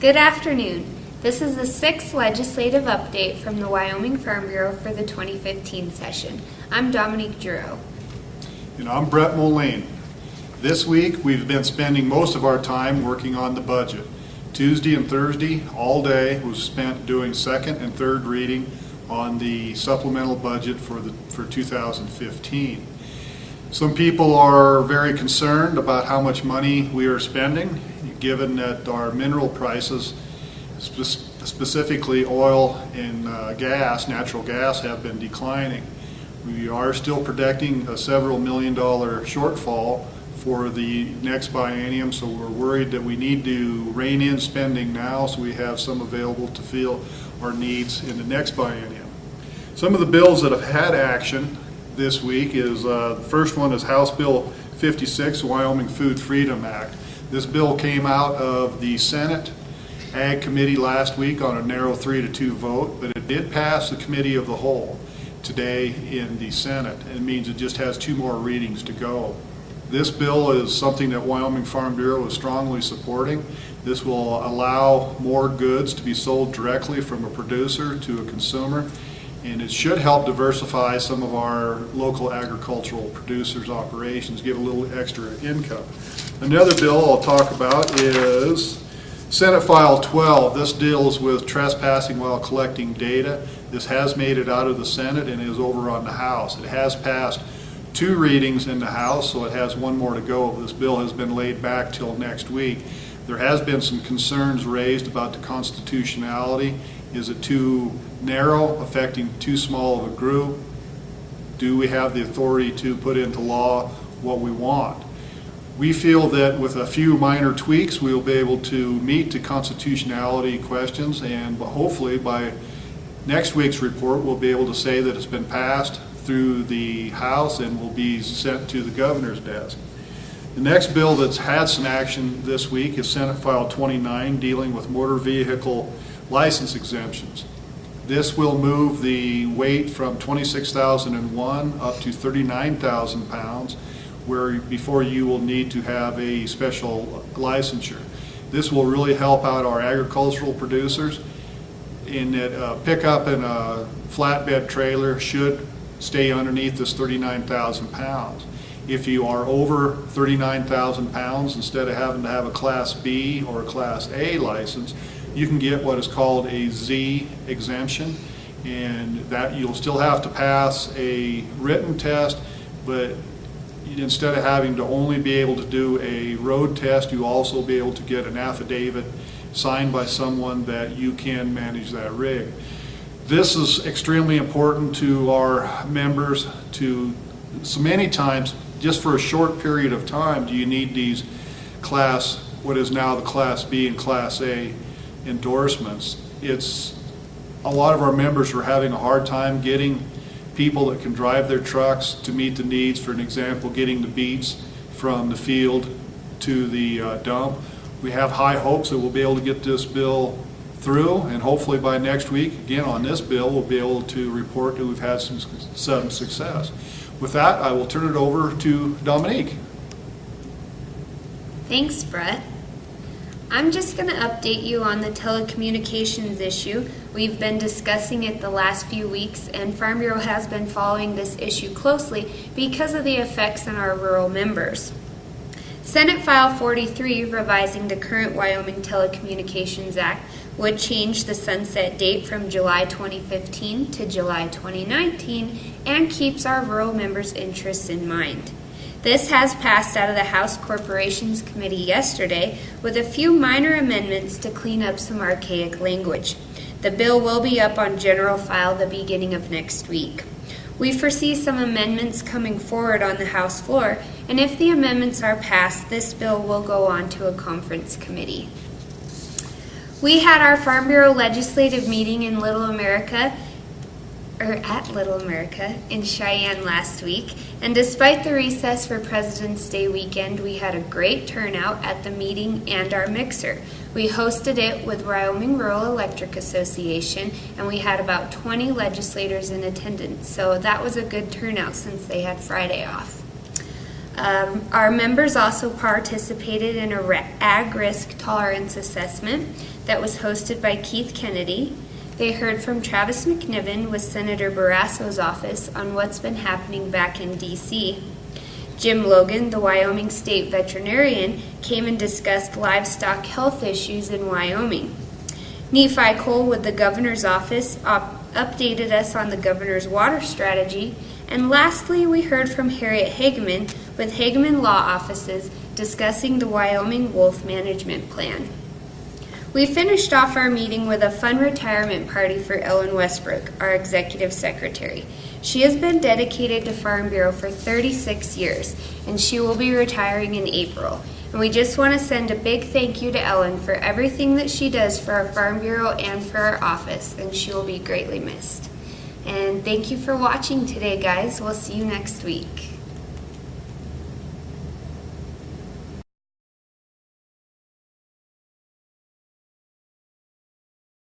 Good afternoon. This is the 6th legislative update from the Wyoming Farm Bureau for the 2015 session. I'm Dominique Giroux. And I'm Brett Moline. This week we've been spending most of our time working on the budget. Tuesday and Thursday all day was spent doing second and third reading on the supplemental budget for 2015. Some people are very concerned about how much money we are spending, given that our mineral prices, specifically oil and natural gas, have been declining. We are still projecting a several $1 million shortfall for the next biennium, so we're worried that we need to rein in spending now so we have some available to fill our needs in the next biennium. Some of the bills that have had action this week is, the first one is House Bill 56, Wyoming Food Freedom Act. This bill came out of the Senate Ag Committee last week on a narrow 3-2 vote, but it did pass the Committee of the Whole today in the Senate. It means it just has 2 more readings to go. This bill is something that Wyoming Farm Bureau is strongly supporting. This will allow more goods to be sold directly from a producer to a consumer, and it should help diversify some of our local agricultural producers' operations, give a little extra income. Another bill I'll talk about is Senate File 12. This deals with trespassing while collecting data. This has made it out of the Senate and is over on the House. It has passed 2 readings in the House, so it has 1 more to go. This bill has been laid back till next week. There has been some concerns raised about the constitutionality. Is it too narrow, affecting too small of a group? Do we have the authority to put into law what we want? We feel that with a few minor tweaks we will be able to meet the constitutionality questions, and hopefully by next week's report we'll be able to say that it's been passed through the House and will be sent to the governor's desk. The next bill that's had some action this week is Senate File 29, dealing with motor vehicle license exemptions. This will move the weight from 26,001 up to 39,000 pounds, where before you will need to have a special licensure. This will really help out our agricultural producers in that a pickup and a flatbed trailer should stay underneath this 39,000 pounds. If you are over 39,000 pounds, instead of having to have a Class B or a Class A license, you can get what is called a Z exemption, and that you'll still have to pass a written test, but instead of having to only be able to do a road test, you also be able to get an affidavit signed by someone that you can manage that rig. This is extremely important to our members. So many times, just for a short period of time, do you need these what is now the Class B and Class A endorsements. A lot of our members are having a hard time getting people that can drive their trucks to meet the needs. For an example, getting the beets from the field to the dump. We have high hopes that we'll be able to get this bill through, and hopefully by next week, again on this bill, we'll be able to report that we've had some success. With that, I will turn it over to Dominique. Thanks, Brett. I'm just going to update you on the telecommunications issue. We've been discussing it the last few weeks, and Farm Bureau has been following this issue closely because of the effects on our rural members. Senate File 43, revising the current Wyoming Telecommunications Act, would change the sunset date from July 2015 to July 2019 and keeps our rural members' interests in mind. This has passed out of the House Corporations Committee yesterday with a few minor amendments to clean up some archaic language. The bill will be up on general file the beginning of next week. We foresee some amendments coming forward on the House floor, and if the amendments are passed, this bill will go on to a conference committee. We had our Farm Bureau legislative meeting in at Little America in Cheyenne last week, and despite the recess for President's Day weekend, we had a great turnout at the meeting and our mixer. We hosted it with Wyoming Rural Electric Association, and we had about 20 legislators in attendance, so that was a good turnout since they had Friday off. Our members also participated in a ag risk tolerance assessment that was hosted by Keith Kennedy. They heard from Travis McNiven with Senator Barrasso's office on what's been happening back in D.C. Jim Logan, the Wyoming state veterinarian, came and discussed livestock health issues in Wyoming. Nephi Cole with the governor's office updated us on the governor's water strategy. And lastly, we heard from Harriet Hageman with Hageman Law Offices discussing the Wyoming Wolf Management Plan. We finished off our meeting with a fun retirement party for Ellen Westbrook, our executive secretary. She has been dedicated to Farm Bureau for 36 years, and she will be retiring in April. And we just want to send a big thank you to Ellen for everything that she does for our Farm Bureau and for our office, and she will be greatly missed. And thank you for watching today, guys. We'll see you next week.